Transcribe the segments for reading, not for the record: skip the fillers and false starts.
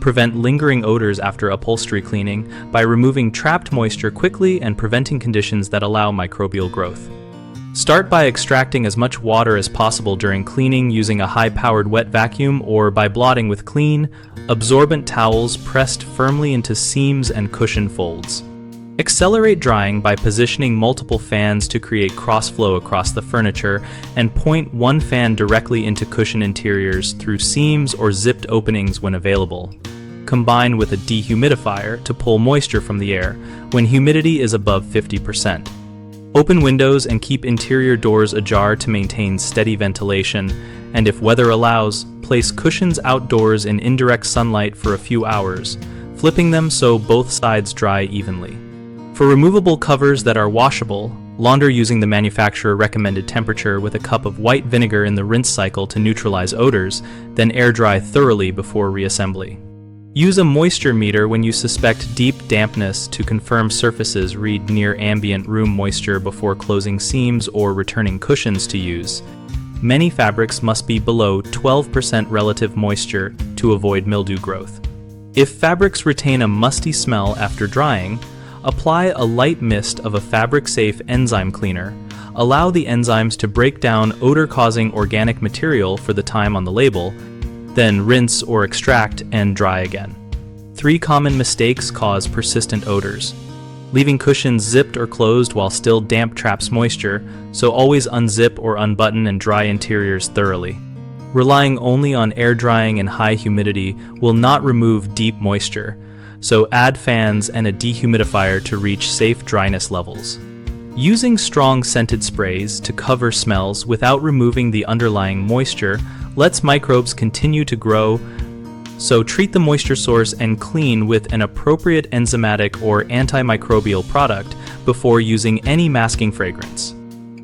prevent lingering odors after upholstery cleaning by removing trapped moisture quickly and preventing conditions that allow microbial growth. Start by extracting as much water as possible during cleaning using a high-powered wet vacuum or by blotting with clean, absorbent towels pressed firmly into seams and cushion folds. Accelerate drying by positioning multiple fans to create cross-flow across the furniture and point one fan directly into cushion interiors through seams or zipped openings when available. Combine with a dehumidifier to pull moisture from the air when humidity is above 50%. Open windows and keep interior doors ajar to maintain steady ventilation, and if weather allows, place cushions outdoors in indirect sunlight for a few hours, flipping them so both sides dry evenly. For removable covers that are washable, launder using the manufacturer recommended temperature with a cup of white vinegar in the rinse cycle to neutralize odors, then air dry thoroughly before reassembly. Use a moisture meter when you suspect deep dampness to confirm surfaces read near ambient room moisture before closing seams or returning cushions to use. Many fabrics must be below 12% relative moisture to avoid mildew growth. If fabrics retain a musty smell after drying, apply a light mist of a fabric-safe enzyme cleaner. Allow the enzymes to break down odor-causing organic material for the time on the label, then rinse or extract and dry again. 3 common mistakes cause persistent odors. Leaving cushions zipped or closed while still damp traps moisture, so always unzip or unbutton and dry interiors thoroughly. Relying only on air drying and high humidity will not remove deep moisture, so add fans and a dehumidifier to reach safe dryness levels. Using strong scented sprays to cover smells without removing the underlying moisture lets microbes continue to grow, so treat the moisture source and clean with an appropriate enzymatic or antimicrobial product before using any masking fragrance.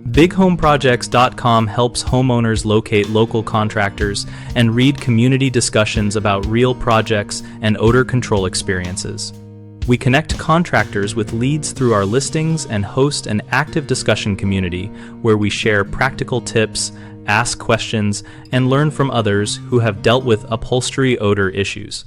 BigHomeProjects.com helps homeowners locate local contractors and read community discussions about real projects and odor control experiences. We connect contractors with leads through our listings and host an active discussion community where we share practical tips, ask questions, and learn from others who have dealt with upholstery odor issues.